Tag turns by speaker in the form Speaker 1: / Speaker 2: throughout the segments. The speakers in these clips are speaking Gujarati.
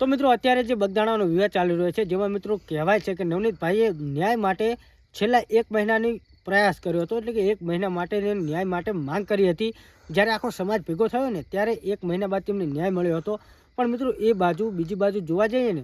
Speaker 1: તો મિત્રો અત્યારે જે બગદાણાનો વિવાદ ચાલી રહ્યો છે, જેમાં મિત્રો કહેવાય છે કે નવનીતભાઈએ ન્યાય માટે છેલ્લા 1 મહિનાની પ્રયાસ કર્યો હતો, એટલે કે 1 મહિના માટે ન્યાય માટે માંગ કરી હતી. જ્યારે આખો સમાજ ભેગો થયો ને ત્યારે 1 મહિના બાદ તેમને ન્યાય મળ્યો હતો. પણ મિત્રો એ બાજુ બીજી બાજુ જોવા જઈએ ને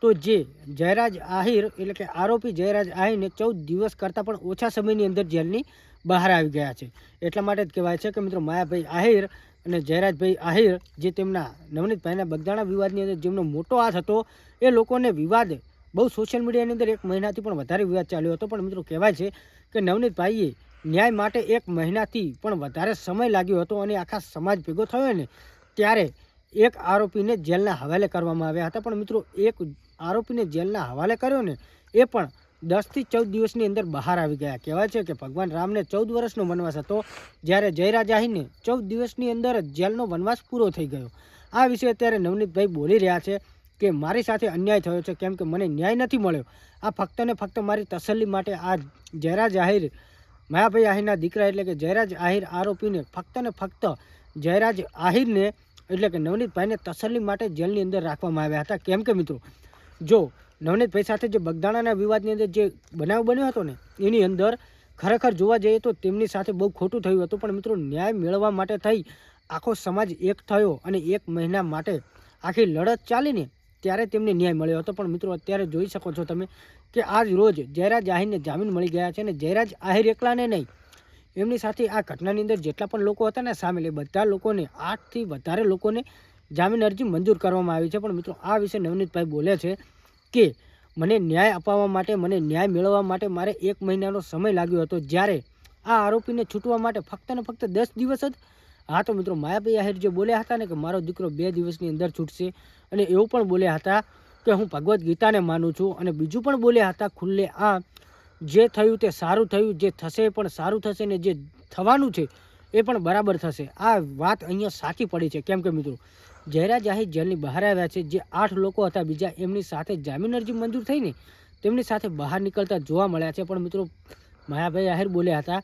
Speaker 1: તો જે જયરાજ આહિર એટલે કે આરોપી જયરાજ આહિરને 14 દિવસ કરતાં પણ ઓછા સમયની અંદર જેલની બહાર આવી ગયા છે. એટલા માટે જ કહેવાય છે કે મિત્રો માયાભાઈ આહિર અને જયરાજભાઈ આહિર જે તેમના નવનીતભાઈના બગદાણા વિવાદની અંદર જેમનો મોટો હાથ હતો, એ લોકોને વિવાદ બહુ સોશિયલ મીડિયાની અંદર 1 મહિનાથી પણ વધારે વિવાદ ચાલ્યો હતો. પણ મિત્રો કહેવાય છે કે નવનીતભાઈએ ન્યાય માટે 1 મહિનાથી પણ વધારે સમય લાગ્યો હતો અને આખા સમાજ ભેગો થયો ને ત્યારે એક આરોપીને જેલના હવાલે કરવામાં આવ્યા હતા. પણ મિત્રો એક આરોપીને જેલના હવાલે કર્યો ને એ પણ 10 થી 14 દિવસની અંદર બહાર આવી ગયા. કહેવાય છે કે ભગવાન રામને 14 વર્ષનો વનવાસ હતો, જ્યારે જયરાજ આહિરને 14 દિવસની અંદર જેલનો વનવાસ પૂરો થઈ ગયો. આ વિશે અત્યારે નવનીતભાઈ બોલી રહ્યા છે કે મારી સાથે અન્યાય થયો છે, કેમ કે મને ન્યાય નથી મળ્યો. આ ફક્ત ને ફક્ત મારી તસલ્લી માટે આ જયરાજ આહિર માયાભાઈ આહિરના દીકરા એટલે કે જયરાજ આહિર આરોપીને ફક્ત ને ફક્ત જયરાજ આહિરને એટલે કે નવનીતભાઈને તસલ્લી માટે જેલની અંદર રાખવામાં આવ્યા હતા. કેમ કે મિત્રો જો નવનીતભાઈ સાથે જે બગદાણાના વિવાદની અંદર જે બનાવ બન્યો હતો ને એની અંદર ખરેખર જોવા જઈએ તો તેમની સાથે બહુ ખોટું થયું હતું. પણ મિત્રો ન્યાય મેળવવા માટે થઈ આખો સમાજ એક થયો અને 1 મહિના માટે આખી લડત ચાલીને ત્યારે તેમને ન્યાય મળ્યો હતો. પણ મિત્રો અત્યારે જોઈ શકો છો તમે કે આજ રોજ જયરાજ આહિરને જામીન મળી ગયા છે. અને જયરાજ આહિર એકલાને નહીં, એમની સાથે આ ઘટનાની અંદર જેટલા પણ લોકો હતા ને સામેલ, એ બધા લોકોને 8 થી વધારે લોકોને જામીન અરજી મંજૂર કરવામાં આવી છે. પણ મિત્રો આ વિશે નવનીતભાઈ બોલે છે કે મને ન્યાય અપાવવા માટે, મને ન્યાય મેળવવા માટે મારે 1 મહિનાનો સમય લાગ્યો હતો, જ્યારે આ આરોપીને છૂટવા માટે ફક્ત ને ફક્ત 10 દિવસ જ. હા તો મિત્રો માયાભાઈ આહિર જે બોલ્યા હતા ને કે મારો દીકરો 2 દિવસની અંદર છૂટશે, અને એવું પણ બોલ્યા હતા કે હું ભગવદ્ ગીતાને માનું છું, અને બીજું પણ બોલ્યા હતા ખુલ્લે જે થયું તે સારું થયું, જે થશે એ પણ સારું થશે, ને જે થવાનું છે એ પણ બરાબર થશે. આ વાત અહીંયા સાચી પડી છે. કેમ કે મિત્રો જયરાજ આહિર જેલની બહાર આવ્યા છે, જે 8 લોકો હતા બીજા એમની સાથે જામીન અરજી મંજૂર થઈને તેમની સાથે બહાર નીકળતા જોવા મળ્યા છે. પણ મિત્રો માયાભાઈ આહિર બોલ્યા હતા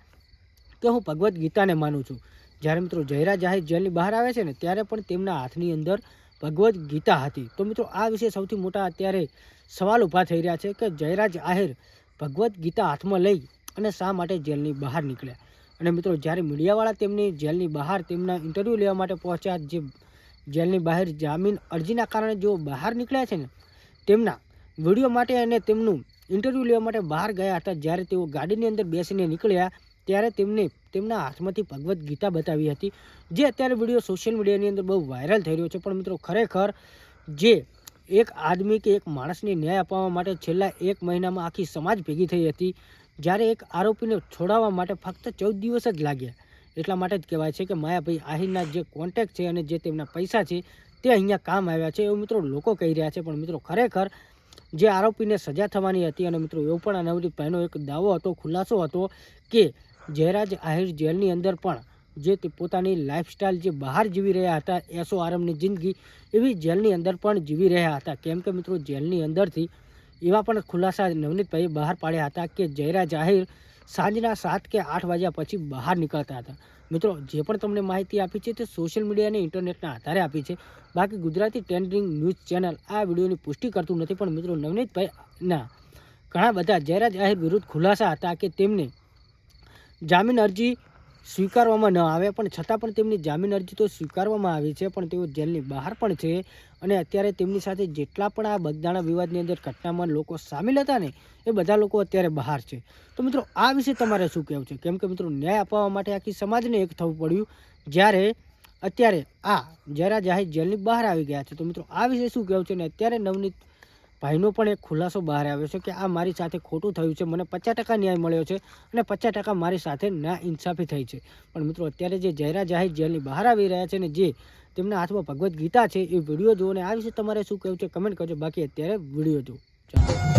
Speaker 1: કે હું ભગવદ્ ગીતાને માનું છું. જ્યારે મિત્રો જયરાજ આહિર જેલની બહાર આવે છે ને ત્યારે પણ તેમના હાથની અંદર ભગવદ્ ગીતા હતી. તો મિત્રો આ વિશે સૌથી મોટા અત્યારે સવાલ ઊભા થઈ રહ્યા છે કે જયરાજ આહિર ભગવદ્ ગીતા હાથમાં લઈ અને શા માટે જેલની બહાર નીકળ્યા. અને મિત્રો જ્યારે મીડિયાવાળા તેમની જેલની બહાર તેમના ઇન્ટરવ્યૂ લેવા માટે પહોંચ્યા, જે જેલની બહાર જામીન અરજીના કારણે જો બહાર નીકળ્યા છે ને તેમના વિડીયો માટે અને તેમનું ઇન્ટરવ્યૂ લેવા માટે બહાર ગયા હતા, જ્યારે તેઓ ગાડીની અંદર બેસીને નીકળ્યા ત્યારે તેમને તેમના હાથમાંથી ભગવદ્ ગીતા બતાવી હતી, જે અત્યારે વિડીયો સોશિયલ મીડિયાની અંદર બહુ વાયરલ થઈ રહ્યો છે. પણ મિત્રો ખરેખર જે એક આદમી કે એક માણસને ન્યાય અપાવવા માટે છેલ્લા 1 મહિનામાં આખી સમાજ ભેગી થઈ હતી, જ્યારે એક આરોપીને છોડાવવા માટે ફક્ત 14 દિવસ જ લાગ્યા. એટલા માટે જ કહેવાય છે કે માયાભાઈ આહિરના જે કોન્ટેક્ટ છે અને જે તેમના પૈસા છે તે અહીંયા કામ આવ્યા છે, એવું મિત્રો લોકો કહી રહ્યા છે. પણ મિત્રો ખરેખર જે આરોપીને સજા થવાની હતી, અને મિત્રો એવો પણ નવનીતભાઈનો એક દાવો હતો, ખુલાસો હતો કે જયરાજ આહિર જેલની અંદર પણ જે તે પોતાની લાઈફસ્ટાઈલ જે બહાર જીવી રહ્યા હતા, એસો આરામની જિંદગી, એવી જેલની અંદર પણ જીવી રહ્યા હતા. કેમ કે મિત્રો જેલની અંદરથી એવા પણ ખુલાસા નવનીતભાઈએ બહાર પાડ્યા હતા કે જયરાજ આહિર સાંજના 7 કે 8 વાગ્યા પછી બહાર નીકળતા હતા. મિત્રો જે પણ તમને માહિતી આપી છે તે સોશિયલ મીડિયા અને ઇન્ટરનેટના આધારે આપી છે. બાકી ગુજરાતી ટ્રેન્ડિંગ ન્યૂઝ ચેનલ આ વિડીયોની પુષ્ટિ કરતું નથી. પણ મિત્રો નવનીતભાઈના ઘણા બધા જયરાજ આહિર વિરુદ્ધ ખુલાસા હતા કે તેમને જામીન અરજી સ્વીકારવામાં ન આવે, પણ છતાં પણ તેમની જામીન અરજી તો સ્વીકારવામાં આવી છે. પણ તેઓ જેલની બહાર પણ છે, અને અત્યારે તેમની સાથે જેટલા પણ આ બગદાણા વિવાદની અંદર ઘટનામાં લોકો સામેલ હતા ને એ બધા લોકો અત્યારે બહાર છે. તો મિત્રો આ વિશે તમારે શું કહેવું છે? કેમ કે મિત્રો ન્યાય અપાવવા માટે આખી સમાજને એક થવું પડ્યું, જ્યારે અત્યારે આ જયરાજ આહિર જેલની બહાર આવી ગયા છે. તો મિત્રો આ વિશે શું કહેવું છે? ને અત્યારે નવનીતભાઈનો પણ એક ખુલાસો બહાર આવ્યો છે કે આ મારી સાથે ખોટું થયું છે, મને 50% ન્યાય મળ્યો છે અને 50% મારી સાથે ના ઇન્સાફી થઈ છે. પણ મિત્રો અત્યારે જે જયરાજ આહિર જેલની બહાર આવી રહ્યા છે ને જે તેમના હાથમાં ભગવદ્ ગીતા છે, એ વિડીયો જુઓ. ને આ વિશે તમારે શું કહેવું છે કમેન્ટ કરજો. બાકી અત્યારે વિડીયો જુઓ. ચાલો.